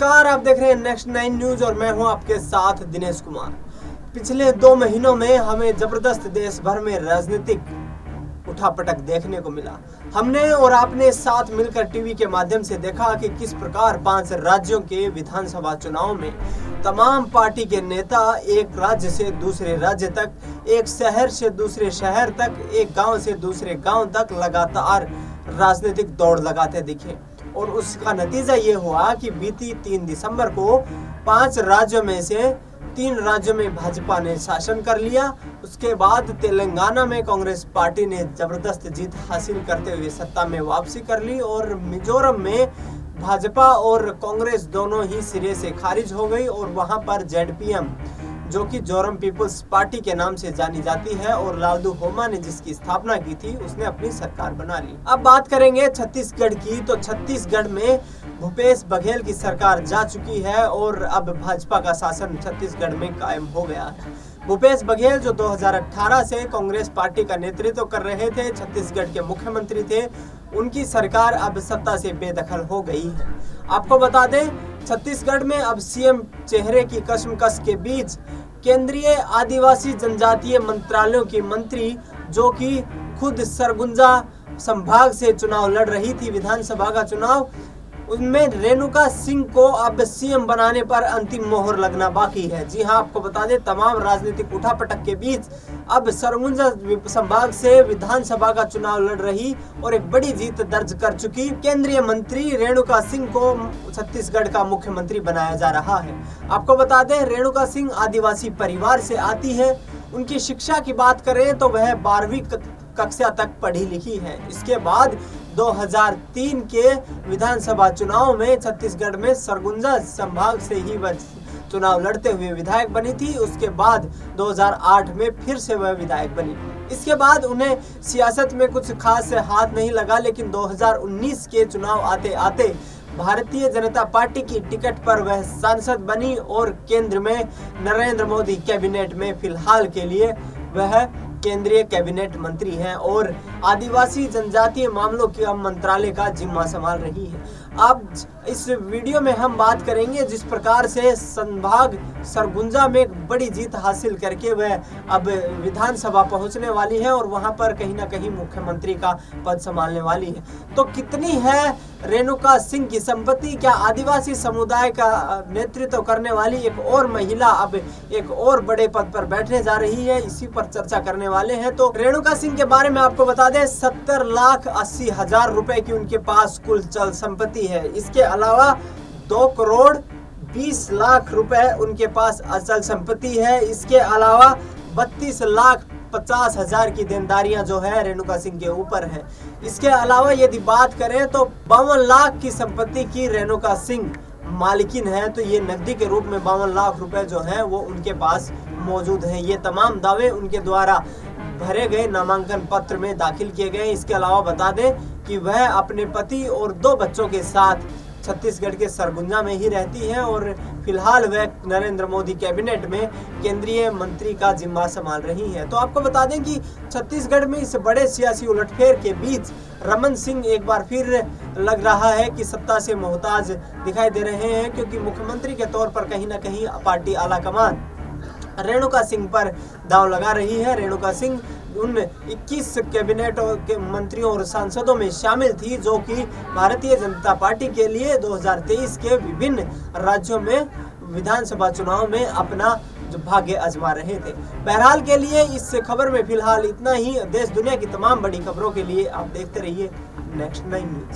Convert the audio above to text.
नमस्कार, आप देख रहे हैं नेक्स्ट 9 न्यूज और मैं हूं आपके साथ दिनेश कुमार। पिछले 2 महीनों में हमें जबरदस्त देश भर में राजनीतिक उठापटक देखने को मिला। हमने और आपने साथ मिलकर टीवी के माध्यम से देखा कि किस प्रकार 5 राज्यों के विधानसभा चुनाव में तमाम पार्टी के नेता एक राज्य से दूसरे राज्य तक, एक शहर से दूसरे शहर तक, एक गांव से दूसरे गांव तक लगातार राजनीतिक दौड़ लगाते दिखे और उसका नतीजा ये हुआ कि बीती 3 दिसंबर को 5 राज्यों में से 3 राज्यों में भाजपा ने शासन कर लिया। उसके बाद तेलंगाना में कांग्रेस पार्टी ने जबरदस्त जीत हासिल करते हुए सत्ता में वापसी कर ली और मिजोरम में भाजपा और कांग्रेस दोनों ही सिरे से खारिज हो गई और वहां पर जेडपीएम, जो कि जोरम पीपल्स पार्टी के नाम से जानी जाती है और लालदू होमा ने जिसकी स्थापना की थी, उसने अपनी सरकार बना ली। अब बात करेंगे छत्तीसगढ़ की, तो छत्तीसगढ़ में भूपेश बघेल की सरकार जा चुकी है और अब भाजपा का शासन छत्तीसगढ़ में कायम हो गया है। भूपेश बघेल जो 2018 से कांग्रेस पार्टी का नेतृत्व कर रहे थे, छत्तीसगढ़ के मुख्यमंत्री थे, उनकी सरकार अब सत्ता से बेदखल हो गई है। आपको बता दें, छत्तीसगढ़ में अब सीएम चेहरे की कशमकश के बीच केंद्रीय आदिवासी जनजातीय मंत्रालयों की मंत्री, जो कि खुद सरगुजा संभाग से चुनाव लड़ रही थी, विधानसभा का चुनाव, उनमें रेणुका सिंह को अब सीएम बनाने पर अंतिम मोहर लगना बाकी है। जी हां, आपको बता दें, तमाम राजनीतिक उठापटक के बीच अब सरगुजा संभाग से विधानसभा का चुनाव लड़ रही और एक बड़ी जीत दर्ज कर चुकी केंद्रीय मंत्री रेणुका सिंह को छत्तीसगढ़ का मुख्यमंत्री बनाया जा रहा है। आपको बता दें, रेणुका सिंह आदिवासी परिवार से आती है। उनकी शिक्षा की बात करें तो वह 12वीं कक्षा तक पढ़ी लिखी है। इसके बाद 2003 के विधानसभा चुनाव में छत्तीसगढ़ में सरगुजा संभाग से ही वह चुनाव लड़ते हुए विधायक बनी थी। उसके बाद 2008 में फिर से वह विधायक बनी। इसके बाद उन्हें सियासत में कुछ खास हाथ नहीं लगा, लेकिन 2019 के चुनाव आते आते भारतीय जनता पार्टी की टिकट पर वह सांसद बनी और केंद्र में नरेंद्र मोदी कैबिनेट में फिलहाल के लिए वह केंद्रीय कैबिनेट मंत्री हैं और आदिवासी जनजातीय मामलों के मंत्रालय का जिम्मा संभाल रही है। अब इस वीडियो में हम बात करेंगे जिस प्रकार से संभाग सरगुजा में एक बड़ी जीत हासिल करके वह अब विधानसभा पहुंचने वाली है और वहां पर कहीं ना कहीं मुख्यमंत्री का पद संभालने वाली है। तो कितनी है रेणुका सिंह की संपत्ति? क्या आदिवासी समुदाय का नेतृत्व करने वाली एक और महिला अब एक और बड़े पद पर बैठने जा रही है? इसी पर चर्चा करने वाले हैं। तो रेणुका सिंह के बारे में आपको बता दें, 70,80,000 रुपए की उनके पास कुल चल संपत्ति है। इसके अलावा 2,20,00,000 रुपए उनके पास अचल संपत्ति है। इसके अलावा 32,50,000 की देनदारियां जो है रेणुका सिंह के ऊपर है। इसके अलावा यदि बात करें तो 52 लाख की संपत्ति की रेणुका सिंह मालिकिन है। तो ये नकदी के रूप में 52 लाख रुपए जो है वो उनके पास मौजूद है। ये तमाम दावे उनके द्वारा भरे गए नामांकन पत्र में दाखिल किए गए। इसके अलावा बता दें कि वह अपने पति और 2 बच्चों के साथ छत्तीसगढ़ के सरगुजा में ही रहती है और फिलहाल वह नरेंद्र मोदी कैबिनेट में केंद्रीय मंत्री का जिम्मा संभाल रही है। तो आपको बता दें कि छत्तीसगढ़ में इस बड़े सियासी उलटफेर के बीच रमन सिंह एक बार फिर लग रहा है कि सत्ता से मोहताज दिखाई दे रहे हैं, क्योंकि मुख्यमंत्री के तौर पर कहीं ना कहीं पार्टी आलाकमान रेणुका सिंह पर दांव लगा रही है। रेणुका सिंह उन 21 कैबिनेट के मंत्रियों और सांसदों में शामिल थी जो कि भारतीय जनता पार्टी के लिए 2023 के विभिन्न राज्यों में विधानसभा चुनाव में अपना जो भाग्य आजमा रहे थे। बहरहाल के लिए इस खबर में फिलहाल इतना ही। देश दुनिया की तमाम बड़ी खबरों के लिए आप देखते रहिए नेक्स्ट 9 न्यूज।